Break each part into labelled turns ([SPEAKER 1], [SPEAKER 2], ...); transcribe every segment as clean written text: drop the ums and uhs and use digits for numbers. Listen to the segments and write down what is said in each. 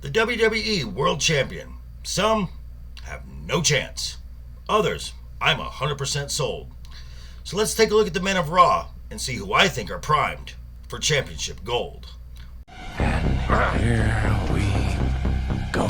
[SPEAKER 1] the WWE World Champion. Some have no chance. Others, I'm 100% sold. So let's take a look at the men of Raw and see who I think are primed for championship gold.
[SPEAKER 2] And here we go.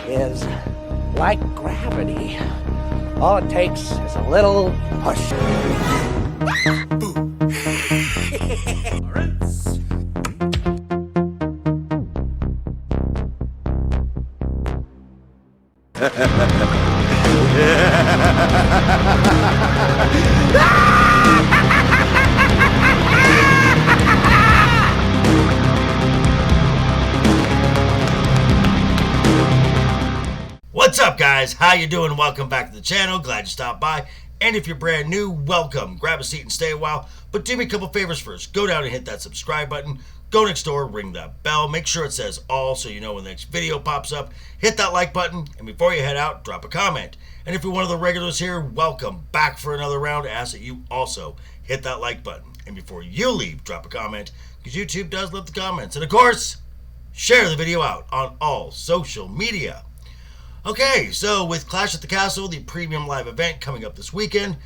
[SPEAKER 3] Is like gravity. All it takes is a little push.
[SPEAKER 1] What's up, guys? How you doing? Welcome back to the channel. Glad you stopped by. And if you're brand new, welcome. Grab a seat and stay a while. But do me a couple favors first. Go down and hit that subscribe button. Go next door, ring that bell. Make sure it says all so you know when the next video pops up. Hit that like button. And before you head out, drop a comment. And if you're one of the regulars here, welcome back for another round. I ask that you also hit that like button. And before you leave, drop a comment, because YouTube does love the comments. And of course, share the video out on all social media. Okay, so with Clash at the Castle, the premium live event coming up this weekend,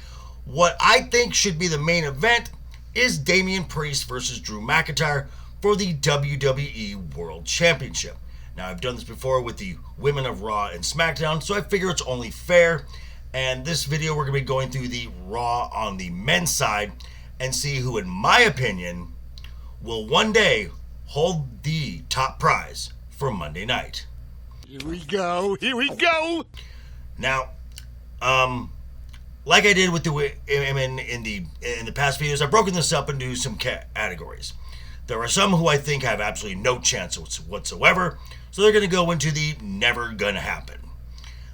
[SPEAKER 1] what I think should be the main event is Damian Priest versus Drew McIntyre for the WWE World Championship. Now, I've done this before with the women of Raw and SmackDown, so I figure it's only fair. And this video, we're going to be going through the Raw on the men's side and see who, in my opinion, will one day hold the top prize for Monday night.
[SPEAKER 4] Here we go. Here we go.
[SPEAKER 1] Now, like I did with the women in the past videos, I've broken this up into some categories. There are some who I think have absolutely no chance whatsoever, so they're going to go into the never gonna happen.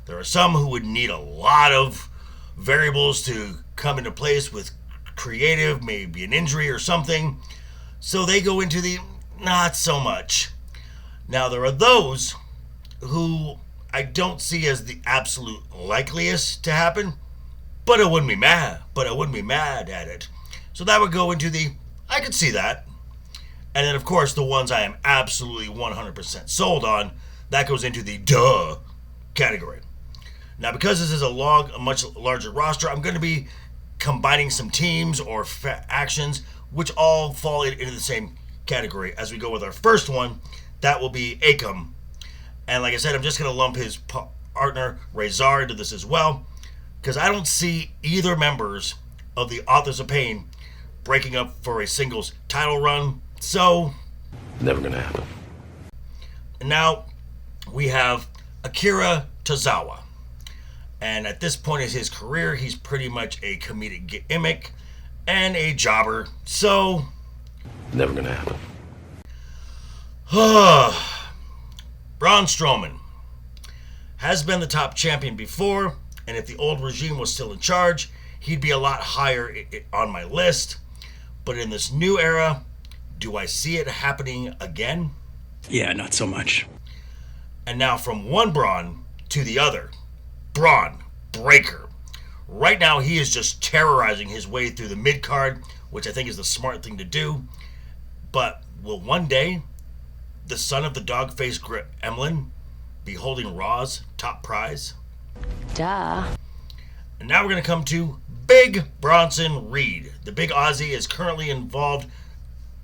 [SPEAKER 1] There are some who would need a lot of variables to come into place with creative, maybe an injury or something, so they go into the not so much. Now, there are those who I don't see as the absolute likeliest to happen, but I wouldn't be mad at it. So that would go into the I could see that. And then, of course, the ones I am absolutely 100% sold on, that goes into the duh category. Now, because this is a much larger roster, I'm going to be combining some teams or actions which all fall into the same category. As we go with our first one, that will be Akam. And like I said, I'm just going to lump his partner, Razor, into this as well, because I don't see either members of the Authors of Pain breaking up for a singles title run. So,
[SPEAKER 2] Never gonna happen.
[SPEAKER 1] And now we have Akira Tozawa. And at this point in his career, he's pretty much a comedic gimmick and a jobber. So,
[SPEAKER 2] Never gonna happen.
[SPEAKER 1] Braun Strowman has been the top champion before, and if the old regime was still in charge, he'd be a lot higher on my list. But in this new era, do I see it happening again?
[SPEAKER 5] Yeah, not so much.
[SPEAKER 1] And now from one Braun to the other, Braun Breaker. Right now, he is just terrorizing his way through the mid-card, which I think is the smart thing to do. But will one day the son of the dog-faced Gremlin be holding Raw's top prize?
[SPEAKER 6] Duh.
[SPEAKER 1] And now we're going to come to Big Bronson Reed. The Big Aussie is currently involved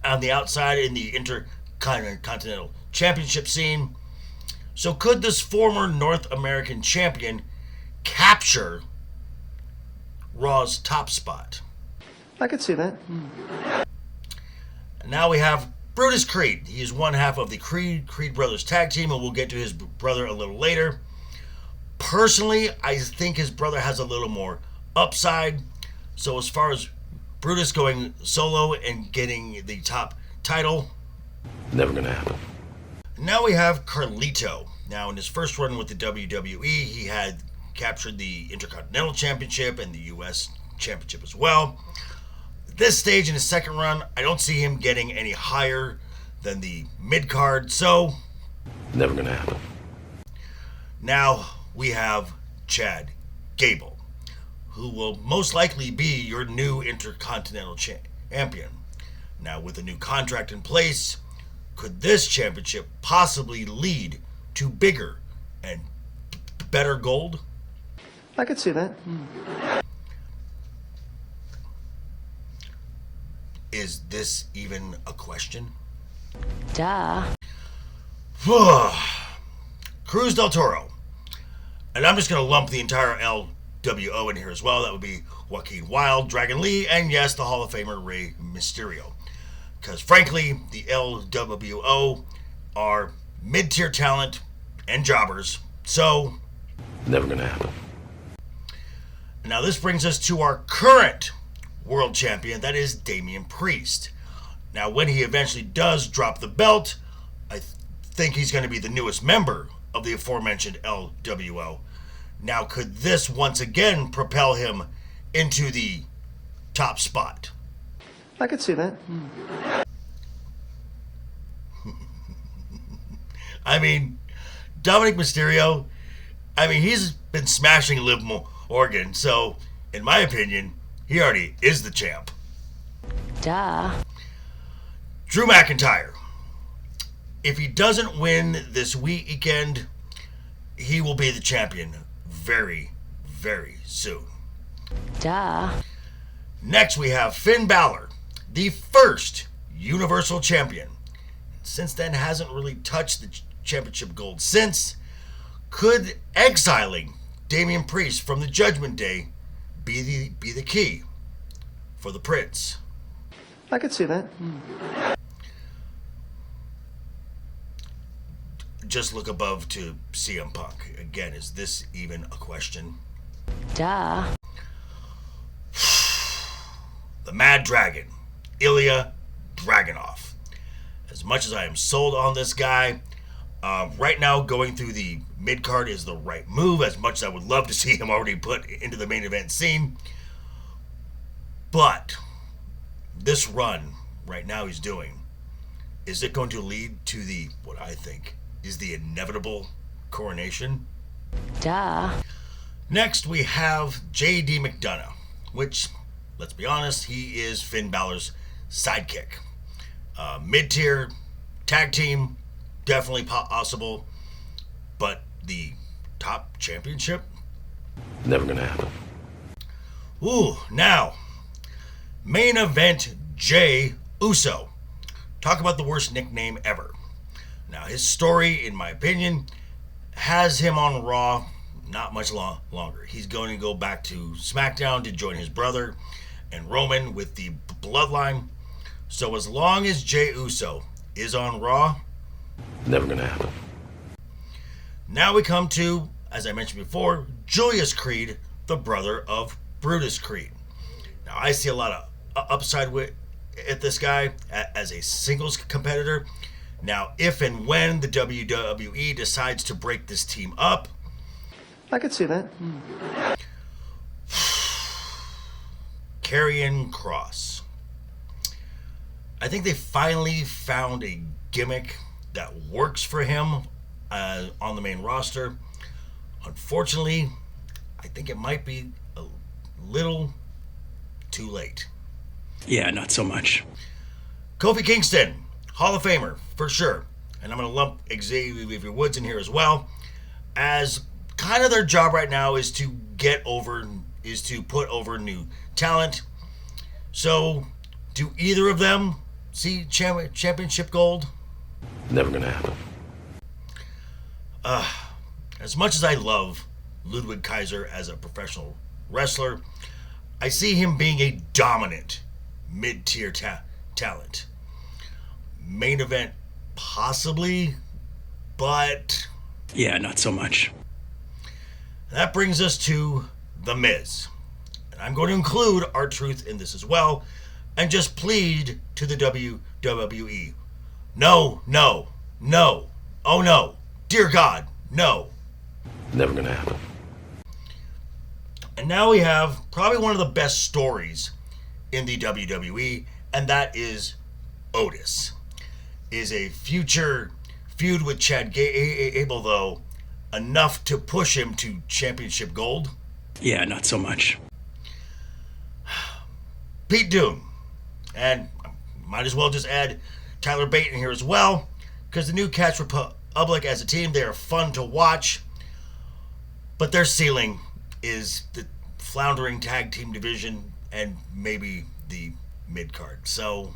[SPEAKER 1] on the outside in the Intercontinental Championship scene. So could this former North American champion capture Raw's top spot?
[SPEAKER 3] I could see that.
[SPEAKER 1] And now we have Brutus Creed. He is one half of the Creed Brothers tag team, and we'll get to his brother a little later. Personally, I think his brother has a little more upside. So as far as Brutus going solo and getting the top title,
[SPEAKER 2] Never gonna happen.
[SPEAKER 1] now we have Carlito. Now, in his first run with the WWE, he had captured the Intercontinental Championship and the U.S. Championship as well. At this stage in his second run, I don't see him getting any higher than the mid-card, so...
[SPEAKER 2] Never gonna happen.
[SPEAKER 1] Now we have Chad Gable, who will most likely be your new Intercontinental Champion. Now, with a new contract in place, could this championship possibly lead to bigger and better gold?
[SPEAKER 3] I could see that.
[SPEAKER 1] Is this even a question?
[SPEAKER 6] Duh.
[SPEAKER 1] Cruz del Toro. And I'm just going to lump the entire LWO in here as well. That would be Joaquin Wilde, Dragon Lee, and yes, the Hall of Famer Rey Mysterio. Because frankly, the LWO are mid-tier talent and jobbers. So...
[SPEAKER 2] Never gonna happen.
[SPEAKER 1] Now this brings us to our current world champion, that is Damian Priest. Now when he eventually does drop the belt, I think he's going to be the newest member of the aforementioned LWO. Now could this once again propel him into the top spot?
[SPEAKER 3] I could see that.
[SPEAKER 1] I mean, Dominic Mysterio, he's been smashing Liv Morgan, so in my opinion, he already is the champ.
[SPEAKER 6] Duh.
[SPEAKER 1] Drew McIntyre. If he doesn't win this weekend, he will be the champion very, very soon.
[SPEAKER 6] Duh.
[SPEAKER 1] Next, we have Finn Balor, the first Universal Champion. Since then, hasn't really touched the championship gold since. Could exiling Damian Priest from the Judgment Day be the key for the Prince?
[SPEAKER 3] I could see that.
[SPEAKER 1] Just look above to CM Punk. Again, is this even a question?
[SPEAKER 6] Duh.
[SPEAKER 1] The Mad Dragon, Ilya Dragunov. As much as I am sold on this guy, right now going through the mid-card is the right move, as much as I would love to see him already put into the main event scene. But this run right now he's doing, is it going to lead to the, what I think, is the inevitable coronation?
[SPEAKER 6] Duh.
[SPEAKER 1] Next, we have J.D. McDonough, which, let's be honest, he is Finn Balor's sidekick. Mid-tier tag team, definitely possible, but the top championship?
[SPEAKER 2] Never gonna happen.
[SPEAKER 1] Ooh, now, main event Jey Uso. Talk about the worst nickname ever. Now, his story, in my opinion, has him on Raw not much longer. He's going to go back to SmackDown to join his brother and Roman with the Bloodline. So as long as Jey Uso is on Raw,
[SPEAKER 2] never gonna happen.
[SPEAKER 1] Now we come to, as I mentioned before, Julius Creed, the brother of Brutus Creed. Now I see a lot of upside at this guy as a singles competitor. Now, if and when the WWE decides to break this team up,
[SPEAKER 3] I could see that.
[SPEAKER 1] Karrion Kross. I think they finally found a gimmick that works for him on the main roster. Unfortunately, I think it might be a little too late.
[SPEAKER 5] Yeah, not so much.
[SPEAKER 1] Kofi Kingston, Hall of Famer, for sure. And I'm going to lump Xavier Woods in here as well, as kind of their job right now is to put over new talent. So, do either of them see championship gold?
[SPEAKER 2] Never gonna happen.
[SPEAKER 1] As much as I love Ludwig Kaiser as a professional wrestler, I see him being a dominant mid-tier talent. Main event, possibly, but...
[SPEAKER 5] Yeah, not so much.
[SPEAKER 1] That brings us to The Miz. And I'm going to include R-Truth in this as well, and just plead to the WWE. No, no, no. Oh no. Dear God, no.
[SPEAKER 2] Never gonna happen.
[SPEAKER 1] And now we have probably one of the best stories in the WWE, and that is Otis. Is a future feud with Chad Gable, though, enough to push him to championship gold?
[SPEAKER 5] Yeah, not so much.
[SPEAKER 1] Pete Dunne. And might as well just add Tyler Bate in here as well, because the new Catch Republic as a team, they are fun to watch, but their ceiling is the floundering tag team division and maybe the mid-card. So,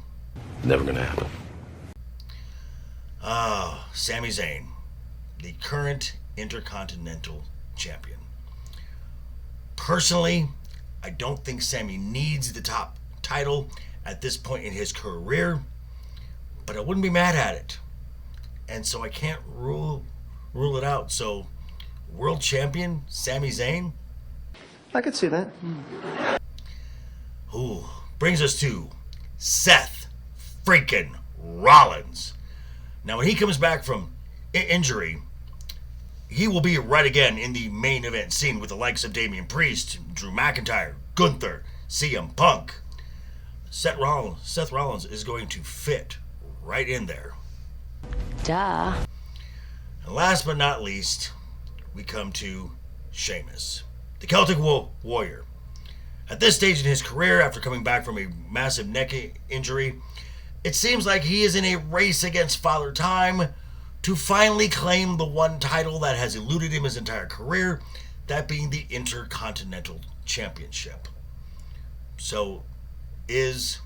[SPEAKER 2] Never gonna happen.
[SPEAKER 1] Sami Zayn, the current Intercontinental Champion. Personally, I don't think Sami needs the top title at this point in his career, but I wouldn't be mad at it. And so I can't rule it out. So, World Champion Sami Zayn?
[SPEAKER 7] I could see that.
[SPEAKER 1] Ooh, brings us to Seth freaking Rollins. Now, when he comes back from injury, he will be right again in the main event scene with the likes of Damian Priest, Drew McIntyre, Gunther, CM Punk. Seth Rollins is going to fit right in there.
[SPEAKER 6] Duh.
[SPEAKER 1] And last but not least, we come to Sheamus, the Celtic Warrior. At this stage in his career, after coming back from a massive neck injury, it seems like he is in a race against Father Time to finally claim the one title that has eluded him his entire career, that being the Intercontinental Championship. So, is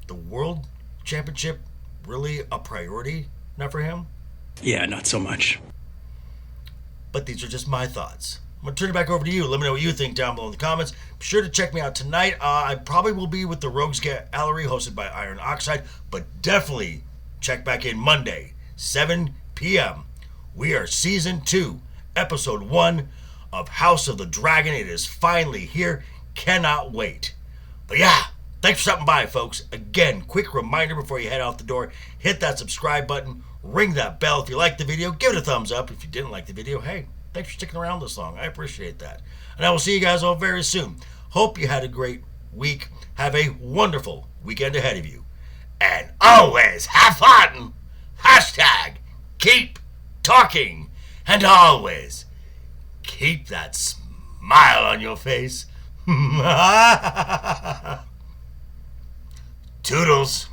[SPEAKER 1] the World Championship really a priority now for him?
[SPEAKER 5] Yeah, not so much.
[SPEAKER 1] But these are just my thoughts. I'm going to turn it back over to you. Let me know what you think down below in the comments. Be sure to check me out tonight. I probably will be with the Rogues Gallery hosted by Iron Oxide, but definitely check back in Monday, 7 p.m. We are Season 2, Episode 1 of House of the Dragon. It is finally here. Cannot wait. But yeah, thanks for stopping by, folks. Again, quick reminder before you head out the door, hit that subscribe button, ring that bell. If you liked the video, give it a thumbs up. If you didn't like the video, hey, thanks for sticking around this long. I appreciate that. And I will see you guys all very soon. Hope you had a great week. Have a wonderful weekend ahead of you. And always have fun. Hashtag keep talking. And always keep that smile on your face. Toodles.